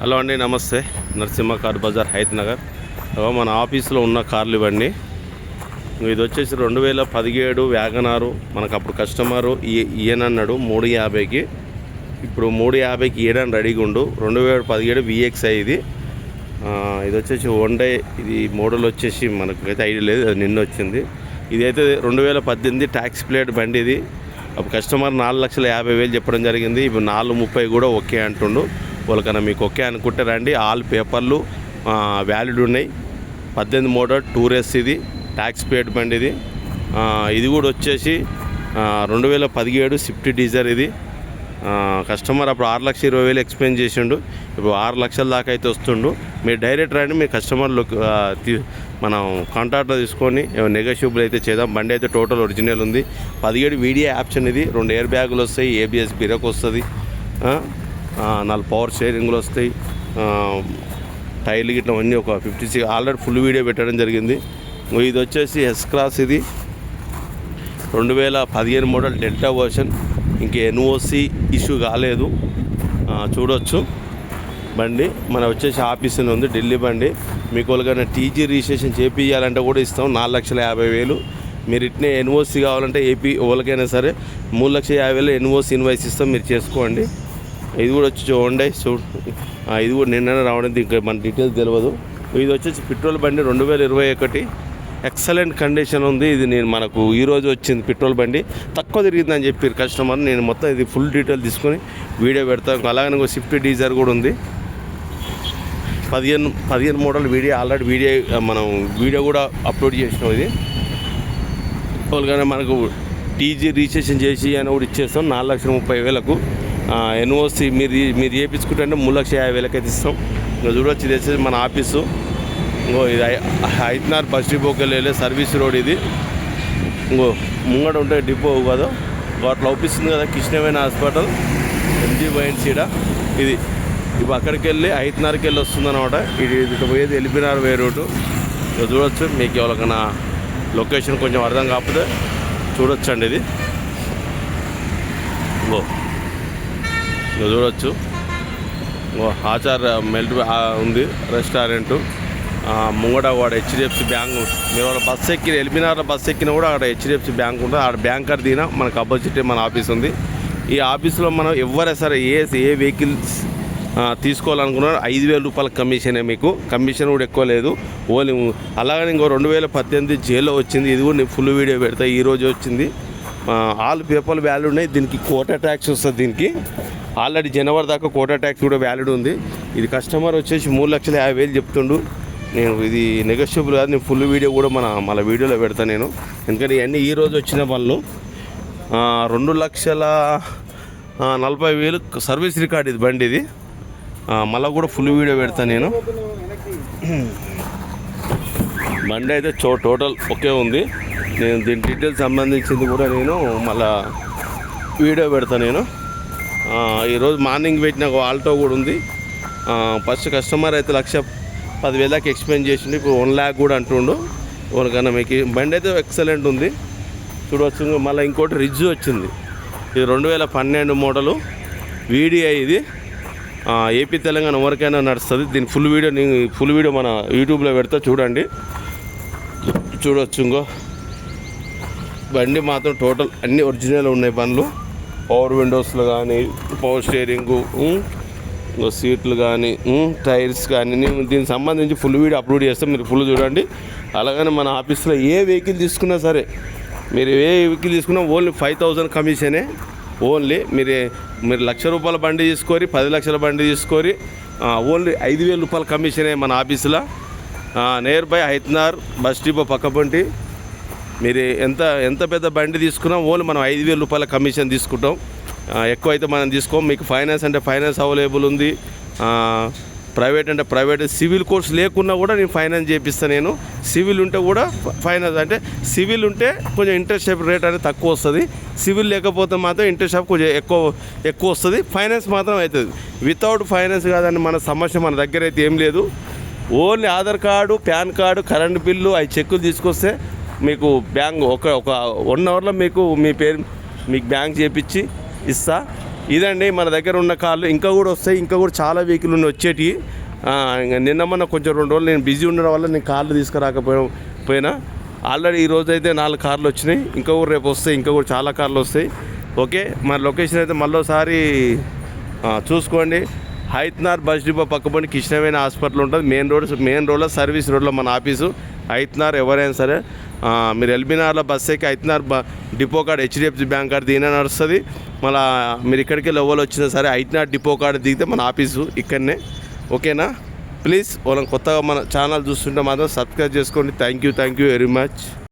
Hello అండి, నమస్తే. Narasimha car Bazar, Hayath Nagar. మన ఆఫీస్లో ఉన్న కార్లు ఇవన్నీ. ఇది వచ్చేసి 2017 వ్యాగనారు. మనకు అప్పుడు కస్టమరు ఈయనన్నాడు 350కి. ఇప్పుడు 350కి ఇవ్వడానికి రెడీగా ఉండు. 2017 VXI ఇది. ఇది వచ్చేసి వన్ డే. ఇది మోడల్ వచ్చేసి మనకైతే ఐడియా లేదు, అది నిన్న వచ్చింది. ఇదైతే 2018 ట్యాక్స్ ప్లేట్ బండి. ఇది అప్పుడు కస్టమర్ 4,50,000 చెప్పడం జరిగింది. ఇప్పుడు 4,30 కూడా ఓకే అంటుండు. వాళ్ళకన్నా మీకు ఓకే అనుకుంటే రండి. ఆల్ పేపర్లు వ్యాలిడ్ ఉన్నాయి. 18 మోడల్ టూరెస్. ఇది ట్యాక్స్ ప్లేట్ బండి. ఇది కూడా వచ్చేసి 2017 స్విఫ్ట్ డిజైర్. ఇది కస్టమర్ అప్పుడు 6,20,000 ఎక్స్ప్లెయిన్ చేసిండు. ఇప్పుడు 6 లక్షల దాకా అయితే వస్తుండు. మీరు డైరెక్ట్ రండి, మీ కస్టమర్లు మనం కాంటాక్ట్లో తీసుకొని నెగోషియబుల్ అయితే చేద్దాం. బండి అయితే టోటల్ ఒరిజినల్ ఉంది. 17 వీడియో ఆప్షన్. ఇది 2 ఎయిర్ బ్యాగులు వస్తాయి, ABS బ్రేక్ వస్తుంది, 4 పవర్ షేరింగ్లు వస్తాయి, టైర్లు గిట్ల అన్నీ ఒక 56 ఆల్రెడీ ఫుల్ వీడియో పెట్టడం జరిగింది. ఇది వచ్చేసి ఎస్ క్రాస్. ఇది 2015 మోడల్ డెల్టా వర్షన్. ఇంక NOC ఇష్యూ కాలేదు, చూడవచ్చు. బండి మన వచ్చేసి ఆఫీసులో ఉంది, ఢిల్లీ బండి. మీకు వాళ్ళకైనా TG రిజిస్ట్రేషన్ చేపియాలంటే కూడా ఇస్తాం 4,50,000. మీరు ఇట్నే NOC కావాలంటే ఏపీ వాళ్ళకైనా సరే 3,50,000 NOC ఇన్వాయిస్ ఇస్తాం, మీరు చేసుకోండి. ఇది కూడా వచ్చి చూడండి, ఇది కూడా నిన్న రావడం, ఇంకా మన డీటెయిల్స్ తెలియదు. ఇది వచ్చేసి పెట్రోల్ బండి 2021 ఎక్సలెంట్ కండిషన్ ఉంది. ఇది నేను మనకు ఈరోజు వచ్చింది పెట్రోల్ బండి. తక్కువ తిరిగిందని చెప్పారు కస్టమర్. నేను మొత్తం ఇది ఫుల్ డీటెయిల్ తీసుకొని వీడియో పెడతాను. అలాగనే ఒక స్విఫ్ట్ డిజైర్ కూడా ఉంది. 15 మోడల్ వీడియో ఆల్రెడీ మనం వీడియో కూడా అప్లోడ్ చేసినాం. ఇది వాళ్ళకైనా మనకు TG రిజిస్ట్రేషన్ చేసి అని కూడా ఇచ్చేస్తాం 4,30,000కు. NOC మీరు చేయించుకుంటే 3,50,000 అయితే ఇస్తాం. ఇంకా చూడవచ్చు, ఇది వచ్చేసి మన ఆఫీసు. ఇంకో ఇది హైత్నార్ బస్ డిపోకి వెళ్ళే సర్వీస్ రోడ్. ఇది ఇంకో ముంగట ఉంటే డిపో కాదు, వాటిలో అవుపిస్తుంది కదా కృష్ణవేణి హాస్పిటల్, MG వైన్స్. ఇది ఇప్పుడు అక్కడికి వెళ్ళి హైత్నార్కి వెళ్ళి వస్తుంది అనమాట. ఇది ఇటు పోయేది ఎల్బీనగర్ వే రూటు. ఇక చూడవచ్చు. మీకు ఎవరికైనా లొకేషన్ కొంచెం అర్థం కాకపోతే చూడొచ్చండి. ఇది చూడవచ్చు. ఆచార్ మెల్ట్ ఉంది రెస్టారెంటు. ముంగట వాడు HDFC బ్యాంక్. మీరు వాళ్ళ బస్సు ఎక్కిన ఎల్బీనగర్లో బస్సు ఎక్కినా కూడా అక్కడ HDFC బ్యాంక్ ఉంటుంది. ఆడ బ్యాంకర్ దిగినా మనకు అపోజిట్ మన ఆఫీస్ ఉంది. ఈ ఆఫీస్లో మనం ఎవరైనా సరే ఏ వెహికల్స్ తీసుకోవాలనుకున్నారు 5,000 రూపాయల కమిషనే. మీకు కమిషన్ కూడా ఎక్కువ లేదు. ఓన్లీ అలాగని ఇంకో 2018 జైల్లో వచ్చింది. ఇది కూడా నేను ఫుల్ వీడియో పెడతా. ఈరోజు వచ్చింది. ఆల్ పేపర్లు వ్యాలిడ్ ఉన్నాయి. దీనికి కోటా ట్యాక్స్ వస్తుంది. దీనికి ఆల్రెడీ జనవరి దాకా కోటా ట్యాక్స్ కూడా వ్యాలిడ్ ఉంది. ఇది కస్టమర్ వచ్చేసి 3,50,000 చెప్తుండు. నేను ఇది నెగోషియబుల్ కాదు. నేను ఫుల్ వీడియో కూడా మళ్ళీ వీడియోలో పెడతాను నేను. ఎందుకంటే ఇవన్నీ ఈరోజు వచ్చిన పనులు. 2,40,000 సర్వీస్ రికార్డ్ ఇది బండి. ఇది మళ్ళీ కూడా ఫుల్ వీడియో పెడతాను నేను. బండి అయితే టోటల్ ఒకే ఉంది. నేను దీని డీటెయిల్స్ సంబంధించింది కూడా నేను మళ్ళీ వీడియో పెడతాను నేను. ఈరోజు మార్నింగ్ పెట్టిన ఒక ఆల్టో కూడా ఉంది. ఫస్ట్ కస్టమర్ అయితే 1,10,000 దాకా ఎక్స్ప్లెయిన్ చేసిండు. ఇప్పుడు 1 lakh కూడా అంటుండు. వాళ్ళకన్నా మీకు బండి అయితే ఎక్సలెంట్ ఉంది, చూడవచ్చు. మళ్ళీ ఇంకోటి రిజ్ వచ్చింది. ఇది 2012 మోడలు VDI. ఇది ఏపీ తెలంగాణ ఎవరికైనా నడుస్తుంది. దీని ఫుల్ వీడియో మన యూట్యూబ్లో పెడతా, చూడండి. చూడవచ్చు. ఇంకో బండి మాత్రం టోటల్ అన్నీ ఒరిజినల్ ఉన్నాయి బండ్లు. పవర్ విండోస్లు కానీ, పవర్ స్టీరింగు, సీట్లు కానీ, టైర్స్ కానీ, నేను దీనికి సంబంధించి ఫుల్ వీడియో అప్లోడ్ చేస్తాం, మీరు ఫుల్ చూడండి. అలాగనే మన ఆఫీస్లో ఏ వెహికల్ తీసుకున్నా సరే, మీరు ఏ వెహికల్ తీసుకున్నా ఓన్లీ 5,000 కమిషనే. ఓన్లీ మీరు 1,00,000 రూపాయల బండి తీసుకొని 10 లక్షల బండి తీసుకొని ఓన్లీ 5,000 రూపాయల కమిషనే మన ఆఫీసులో. Nearby Hayathnagar bus depot పక్కపొంటి. మీరు ఎంత పెద్ద బండి తీసుకున్నా ఓన్లీ మనం 5,000 రూపాయల కమిషన్ తీసుకుంటాం. ఎక్కువ అయితే మనం తీసుకోం. మీకు ఫైనాన్స్ అంటే ఫైనాన్స్ అవైలబుల్ ఉంది, ప్రైవేట్ అంటే ప్రైవేట్. సివిల్ కోర్స్ లేకున్నా కూడా నేను ఫైనాన్స్ చేపిస్తాను నేను. సివిల్ ఉంటే కూడా ఫైనాన్స్, అంటే సివిల్ ఉంటే కొంచెం ఇంట్రెస్ట్ రేట్ అనేది తక్కువ వస్తుంది. సివిల్ లేకపోతే మాత్రం ఇంట్రెస్ట్ కొంచెం ఎక్కువ వస్తుంది. ఫైనాన్స్ మాత్రం అవుతుంది. వితౌట్ ఫైనాన్స్ కాదండి మన సమస్య. మన దగ్గర అయితే ఏం లేదు. Only Aadhaar card, pan card, current bill, అవి చెక్కులు తీసుకొస్తే మీకు బ్యాంక్ ఒక 1 అవర్లో మీకు మీ పేరు మీకు బ్యాంక్ చేపించి ఇస్తా. ఇదండి మన దగ్గర ఉన్న కార్లు. ఇంకా కూడా వస్తాయి, ఇంకా కూడా చాలా వెహికల్ ఉన్నాయి వచ్చేటివి. ఇంకా నిన్న మొన్న కొంచెం 2 రోజులు నేను బిజీ ఉండడం వల్ల నేను కార్లు తీసుకురాకపోయినా. ఆల్రెడీ ఈరోజు అయితే 4 కార్లు వచ్చినాయి, ఇంకా కూడా రేపు వస్తాయి, ఇంకా కూడా చాలా కార్లు వస్తాయి. ఓకే, మన లొకేషన్ అయితే మళ్ళీసారి చూసుకోండి. Haithnar bus depot పక్కపొంటి Krishnaveni hospital ఉంటుంది. మెయిన్ రోడ్లో సర్వీస్ రోడ్లో మన ఆఫీసు. హైత్నార్ ఎవరైనా సరే మీరు ఎల్బీనగర్లో బస్ ఎక్కి Hayathnagar depot card HDFC bank card దీనే నడుస్తుంది. మళ్ళీ మీరు ఇక్కడికి లెవెల్ వచ్చినా సరే హైత్నార్ డిపో కార్డ్ దిగితే మన ఆఫీసు ఇక్కడనే. ఓకేనా? ప్లీజ్ వాళ్ళని కొత్తగా మన ఛానల్ చూస్తుంటే మాత్రం సబ్స్క్రైబ్ చేసుకోండి. Thank you very much.